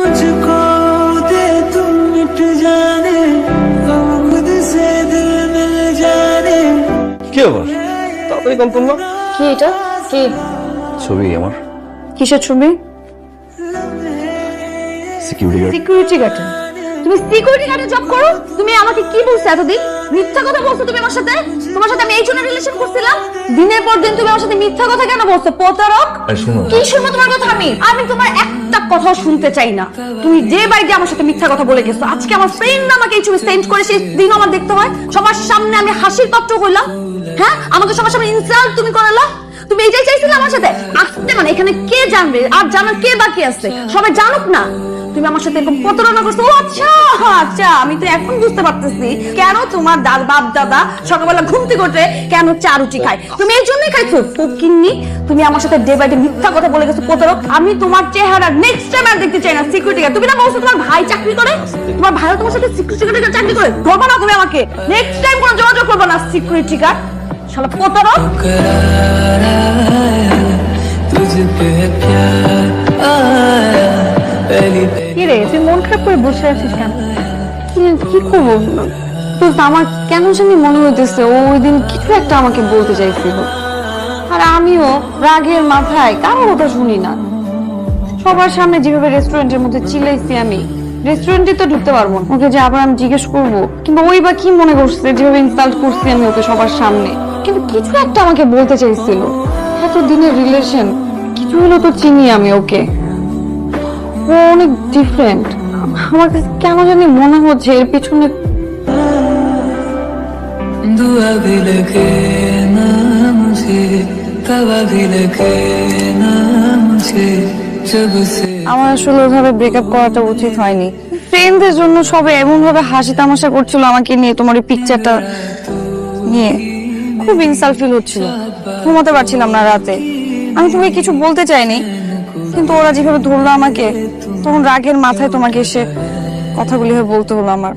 मुझको दे तुम मिट जाने हम खुद से दिल मिल जाने। কি আবার তাড়াতাড়ি কল করলাম। কি এটা? কি ছবি আমার কিসের ছবি? Security guard. সিকিউরিটি গার্ডে? তুমি সিকিউরিটি গার্ডে জব করো? তুমি আমাকে কি বলছো এতদিন? মিথ্যা কথা বলছো তুমি আমার সাথে। তোমার সাথে আমি এই জন্য রিলেশন করছিলাম। দিনের পর দিন তুমি আমার সাথে মিথ্যা কথা কেন বলছো? প্রতারক। শুনো, কি শুনবো তোমার কথা? আমি তোমার একটা কথাও শুনতে চাই না। তুমি যে বাইরে আমার সাথে মিথ্যা কথা বলে গেছো, আজকে আমার ফ্রেন্ড আমাকে এই ছবি সেন্ড করে, সেই দিনও আমার দেখতে হয়। সবার সামনে আমি হাসির পাত্র হইলাম। হ্যাঁ, আমাকে সবার সামনে ইনসাল্ট তুমি করালা। তুমি এইটাই চাইছিলে আমার সাথে আসতে? মানে এখানে কে জানবে? আর জানার কে বাকি আছে? সবাই জানুক না তুমি আমার সাথে এরকম প্রতারণা করছো। ও আচ্ছা আচ্ছা, আমি তো এখন বুঝতে পারতেছি কেন তোমার বাপ দাদা সকালবেলা ঘুম থেকে উঠে কেন চা রুটি খায়। তুমি এই জন্যই খাইছো ফকিন্নি। তুমি আমার সাথে ডে বাই ডে মিথ্যা কথা বলে গেছো প্রতারক। আমি তোমার চেহারা নেক্সট টাইম আর দেখতে চাই না। সিকিউরিটি গার্ড তুমি না বলছো তোমার ভাই চাকরি করে? তোমার ভাইও তোমার সাথে সিকিউরিটি গার্ডের চাকরি করে? করবো না তুমি আমাকে। নেক্সট টাইম কোনো যোগাযোগ করবো না সিকিউরিটি গার্ড, শালা প্রতারক। কি রে, তুই মন খারাপ করে বসে আছিস কেন? কি করবো? তো আমার কেন জানি মনে হইতেছে ও ওই দিন কিছু একটা আমাকে বলতে চাইছিল, আর আমিও রাগের মাথায় কারো কথা শুনি না। সবার সামনে যেভাবে রেস্টুরেন্টের মধ্যে চিল্লাইছি, আমি রেস্টুরেন্টে তো ঢুকতে পারবো না। ওকে যে আবার আমি জিজ্ঞেস করবো, কিংবা ওই বা কি মনে করছে যেভাবে ইনসাল্ট করছি আমি ওকে সবার সামনে। কিন্তু কিছু একটা আমাকে বলতে চাইছিল। এত দিনের রিলেশন, কিছু হলো তো চিনি আমি ওকে। ও অনেক ডিফারেন্ট। আমার কাছে কেন জানি মনে হচ্ছে এর পিছনে दुआ भी लगे ना मुझे, तवा भी लगे ना मुझे, जब से আমার আসলে ওইভাবে ব্রেকআপ করাটা উচিত হয়নি। ফ্রেন্ডদের জন্য সবাই এমন ভাবে হাসি তামাশা করছিল আমাকে নিয়ে, তোমার এই পিকচারটা নিয়ে খুব ইনসাল্ট ফিল হচ্ছিল। ঘুমাতে পারছিলাম না রাতে। আমি তোমাকে কিছু বলতে চাইনি, কিন্তু ওরা যেভাবে ধরলো আমাকে, তখন রাগের মাথায় তোমাকে এসে কথাগুলি বলতে হলো আমার।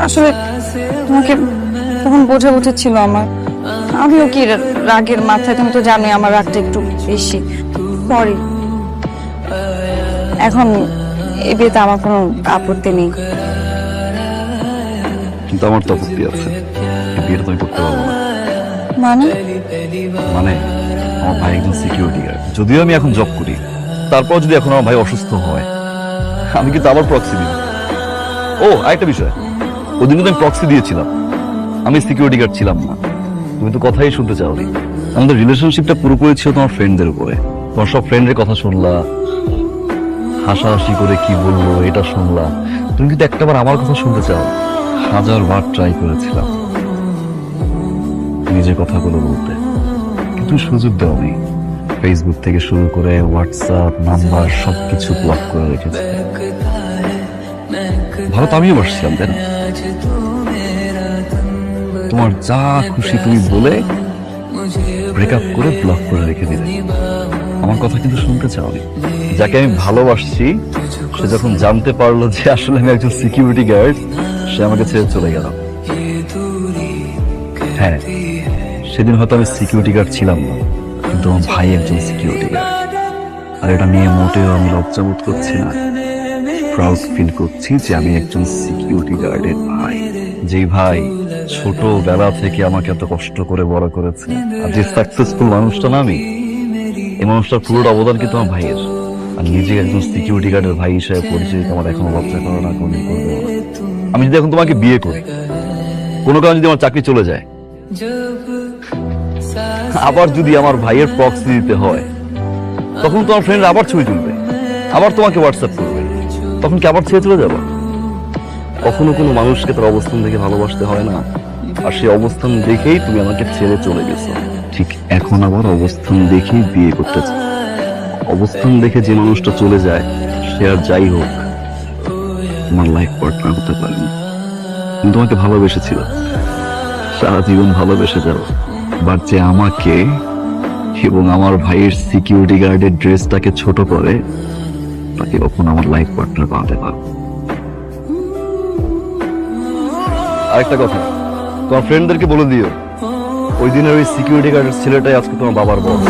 আসলে তোমাকে তখন বোঝা উচিত ছিল আমার। আমিও কি রাগের মাথায়, তুমি তো জানোই আমার রাগটা একটু বেশি। সরি। এখন এই বিয়েতে আমার কোনো আপত্তি নেই। কিন্তু আমার তো আপত্তি আছে। এই বিয়েটা তুমি করতে পারবো না। মানে? মানে আমার ভাই একজন সিকিউরিটি গার্ড। যদিও আমি এখন জব করি, তারপর যদি এখন আমার ভাই অসুস্থ হয়, আমি কিন্তু আবার প্রক্সি দিব। ও আরেকটা বিষয়, ওদিন কিন্তু আমি প্রক্সি দিয়েছিলাম, আমি সিকিউরিটি গার্ড ছিলাম না। তুমি তো কথাই শুনতে চাওনি। আমাদের রিলেশনশিপটা পুরোপুরি ছিল তোমার ফ্রেন্ডদের উপরে। তোমার সব ফ্রেন্ডের কথা শুনলা, হাসাহাসি করে কি বললো এটা শুনলা। তুমি কিন্তু একটাবার আমার কথা শুনতে চাও। 1000 বার ট্রাই করেছিলাম নিজের কথাগুলো বলতে, কিন্তু সুযোগ দেওনি। ফেসবুক থেকে শুরু করে হোয়াটসঅ্যাপ নাম্বার সবকিছু ব্লক করে রেখেছে। ভালো তো আমিও বসছিলাম, তাই না? তোমার যা খুশি তুমি বলে ব্রেকআপ করে ব্লক করে রেখে দিলে। আমার কথা কিন্তু শুনতে চাওনি। যাকে আমি ভালোবাসছি সে যখন জানতে পারলো যে আসলে আমি একজন সিকিউরিটি গার্ড, সে আমাকে ছেড়ে চলে গেল। হ্যাঁ, সেদিন হয়তো আমি সিকিউরিটি গার্ড ছিলাম না, কিন্তু আমার ভাই একজন সিকিউরিটি গার্ড। আর এটা নিয়ে মোটেও আমি লজ্জাবোধ করছি না, প্রাউড ফিল করছি যে আমি একজন সিকিউরিটি গার্ডের ভাই। যেই ভাই ছোটবেলা থেকে আমাকে এত কষ্ট করে বড় করেছে। আর যে সাকসেসফুল মানুষটা না আমি, এই মানুষটার পুরোটা অবদান কিন্তু আমার ভাইয়ের। আর নিজে একজন সিকিউরিটি গার্ডের ভাই হিসেবে পরিচয় আমার এখনো লজ্জা করে না, কোনদিন করবো না। আমি যদি এখন তোমাকে বিয়ে করি, কোনো কারণে যদি আমার চাকরি চলে যায়, আবার যদি আমার ভাইয়ের প্রক্সি দিতে হয়, তখন তোমার ফ্রেন্ড আবার ছবি তুলবে, আবার তোমাকে হোয়াটসঅ্যাপ করবে, তখন কি আবার ছেড়ে চলে যাবো? কখনো কোনো মানুষকে তার অবস্থান দেখে ভালোবাসতে হয় না, আর সেই অবস্থান দেখেই তুমি আমাকে ছেড়ে চলে গেছো। ঠিক এখন আবার অবস্থান দেখেই বিয়ে করতে চাই। অবস্থান দেখে যে মানুষটা চলে যায়, সে আর যাই হোক তোমার লাইফ পার্টনার হতে পারে না। আমি তোমাকে ভালোবেসেছিল, সারা জীবন ভালোবেসে যাবো। বাট যে আমাকে এবং আমার ভাইয়ের সিকিউরিটি গার্ডের ড্রেসটাকে ছোট করে, তাকে কখন আমার লাইফ পার্টনার বানাতে পারবো। আরেকটা কথা, তোমার ফ্রেন্ডদেরকে বলে দিও, ওই দিনের ওই সিকিউরিটি গার্ডের ছেলেটাই আজকে তোমার বাবার বস।